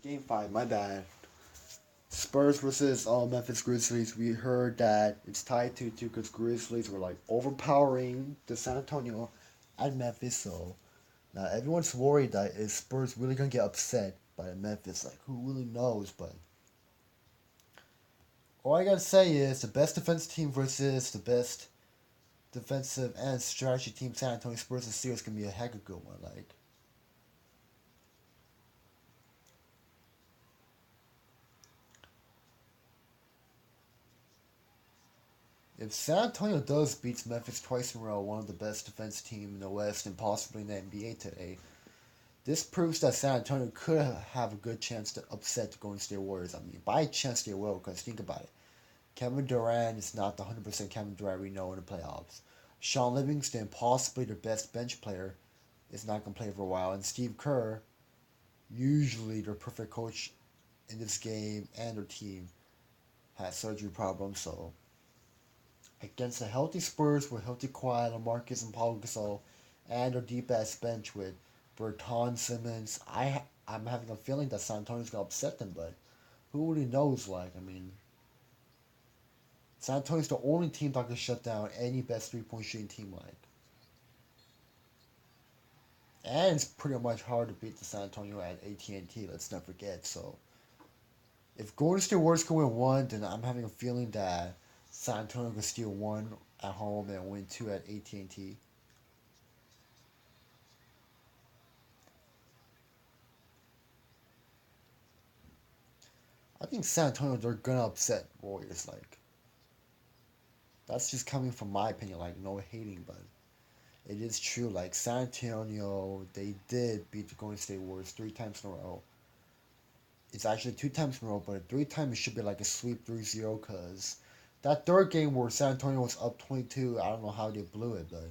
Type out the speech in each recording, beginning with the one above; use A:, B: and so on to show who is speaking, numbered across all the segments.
A: Game 5, my bad. Spurs versus Memphis Grizzlies. We heard that it's tied 2-2 because Grizzlies were like overpowering the San Antonio and Memphis. So now everyone's worried that is Spurs really gonna get upset by Memphis. Like who really knows? But all I gotta say is the best defense team versus the best defensive and strategy team. San Antonio Spurs this series gonna be a heck of a good one. Like if San Antonio does beats Memphis twice in a row, one of the best defense team in the West and possibly in the NBA today, this proves that San Antonio could have a good chance to upset the Golden State Warriors. I mean, by chance they will, because think about it. Kevin Durant is not the 100% Kevin Durant we know in the playoffs. Sean Livingston, possibly their best bench player, is not going to play for a while. And Steve Kerr, usually their perfect coach in this game and their team, has surgery problems. So, against a healthy Spurs with healthy Kawhi, LaMarcus, and Paul Gasol, and their deep ass bench with Berton Simmons, I'm having a feeling that San Antonio's gonna upset them, but who really knows? Like, I mean, San Antonio's the only team that can shut down any best 3 point shooting team. Like, and it's pretty much hard to beat the San Antonio at AT&T. Let's not forget. So, if Golden State Warriors can win one, then I'm having a feeling that San Antonio can steal one at home and win two at AT&T. I think San Antonio they're gonna upset Warriors. Like that's just coming from my opinion. Like no hating, but it is true. Like San Antonio, they did beat the Golden State Warriors 3 times in a row. It's actually 2 times in a row, but 3 times it should be like a sweep 3-0 because that third game where San Antonio was up 22, I don't know how they blew it, but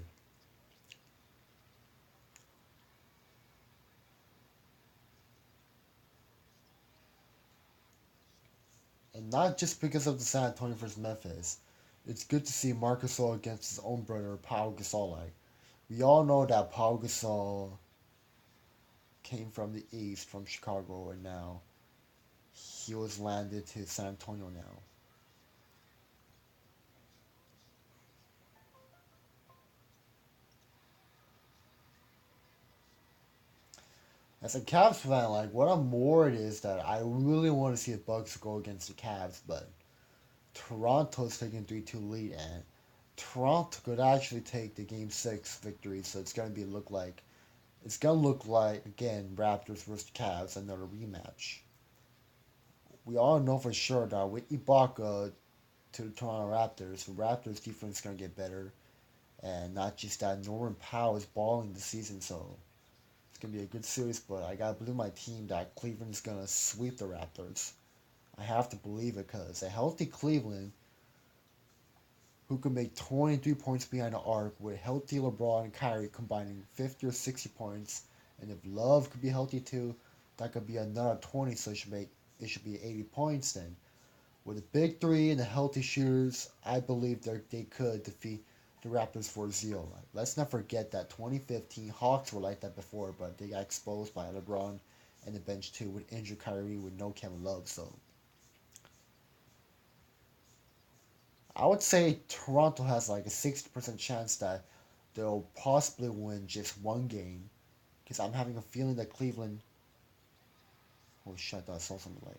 A: and not just because of the San Antonio versus Memphis. It's good to see Marcus Gasol against his own brother, Paul Gasol. Like we all know that Paul Gasol came from the East, from Chicago, and now he was landed to San Antonio now. As a Cavs fan, like what I'm worried is that I really want to see the Bucks go against the Cavs, but Toronto's taking 3-2 lead, and Toronto could actually take the Game 6 victory. So it's gonna look like again Raptors versus Cavs, another rematch. We all know for sure that with Ibaka to the Toronto Raptors, the Raptors defense is gonna get better. And not just that, Norman Powell is balling this season, so it's gonna be a good series. But I gotta believe my team that Cleveland's gonna sweep the Raptors. I have to believe it because a healthy Cleveland who can make 23 points behind the arc with healthy LeBron and Kyrie combining 50 or 60 points, and if Love could be healthy too, that could be another 20. So it should be 80 points then. With a big three and the healthy shooters, I believe they could defeat the Raptors 4-0. Like, let's not forget that 2015 Hawks were like that before, but they got exposed by LeBron and the bench too with injured Kyrie with no Kevin Love. So I would say Toronto has like a 60% chance that they'll possibly win just one game because I'm having a feeling that Cleveland. Oh shit! I thought I saw something like.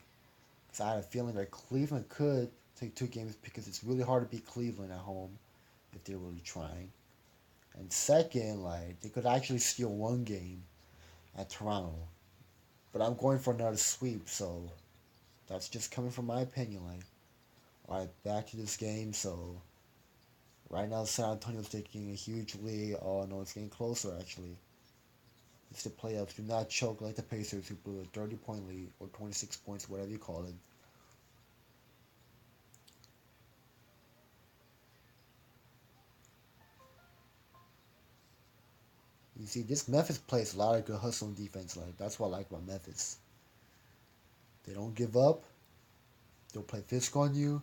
A: Because I had a feeling that Cleveland could take 2 games because it's really hard to beat Cleveland at home if they're really trying. And second, like they could actually steal one game at Toronto. But I'm going for another sweep, so that's just coming from my opinion. Like, all right, back to this game. So right now, San Antonio's taking a huge lead. Oh no, it's getting closer actually. It's the playoffs. Do not choke like the Pacers who blew a 30-point lead or 26 points, whatever you call it. You see, this Memphis plays a lot of good hustle and defense. Like that's what I like about Memphis. They don't give up. They'll play physical on you.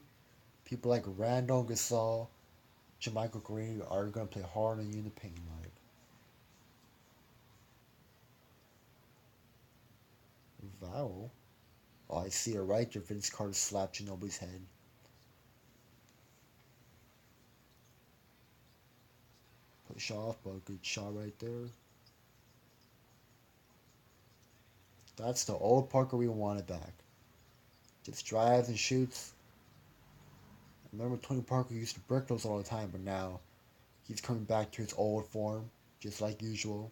A: People like Randall Gasol, Jermichael Green are gonna play hard on you in the paint. Like Val. Oh, I see it right there. Vince Carter slapped Ginobili's head. Push off, but good shot right there. That's the old Parker we wanted back. Just drives and shoots. I remember Tony Parker used to brick those all the time, but now he's coming back to his old form, just like usual.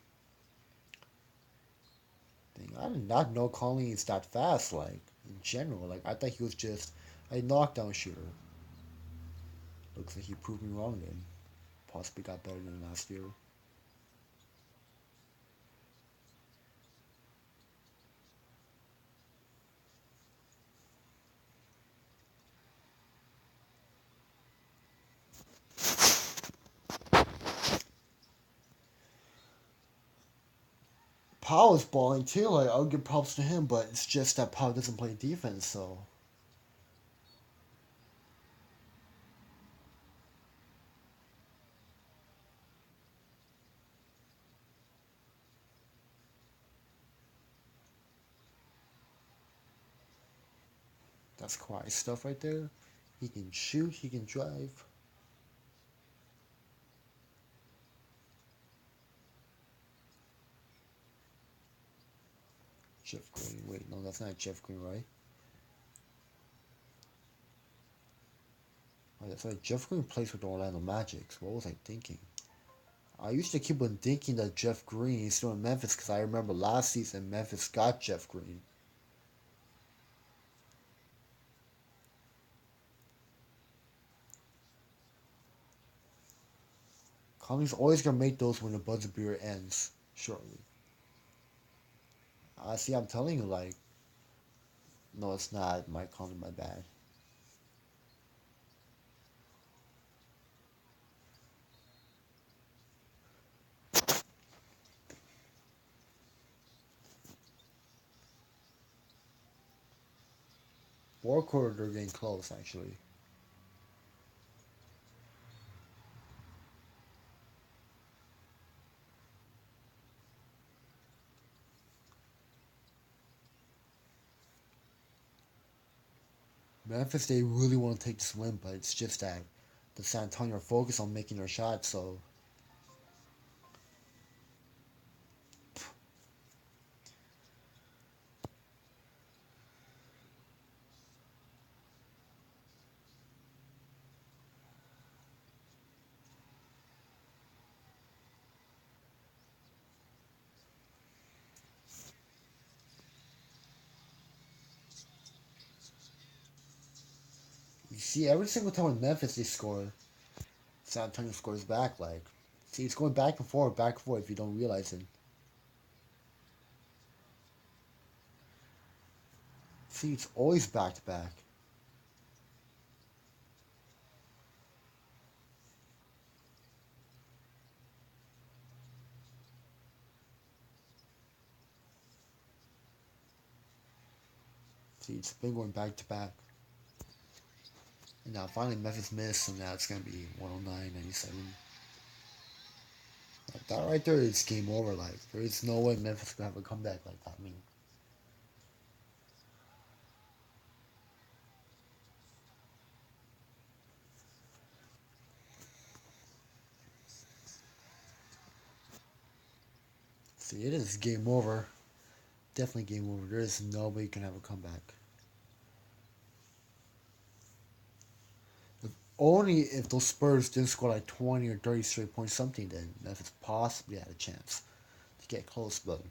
A: Dang, I did not know Conley is that fast, like, in general. Like, I thought he was just a knockdown shooter. Looks like he proved me wrong then. Possibly got better than last year. Powell's balling too, like, I'll give props to him, but it's just that Powell doesn't play defense, so. That's Kawhi stuff right there. He can shoot, he can drive. Jeff Green, wait, no, that's not Jeff Green, right? Oh, that's right, Jeff Green plays with the Orlando Magic, so what was I thinking? I used to keep on thinking that Jeff Green is still in Memphis because I remember last season Memphis got Jeff Green. Conley's always gonna make those when the buzzer beater ends shortly. I see. I'm telling you, like, no, it's not Mike Conley. My bad. Four quarter, they're getting close actually. Memphis, they really want to take this win, but it's just that the San Antonio are focused on making their shots. So you see, every single time in Memphis they score, San Antonio scores back. Like, see, it's going back and forth, back and forth. If you don't realize it, see, it's always back to back. See, it's been going back to back. And now finally Memphis missed, and now it's gonna be 109-97. Like, that right there is game over. Like, there is no way Memphis could have a comeback like that. I mean, see, it is game over. Definitely game over. There is no way you can have a comeback. Only if those Spurs didn't score like 20 or 30 straight points something, then Memphis possibly had a chance to get close, but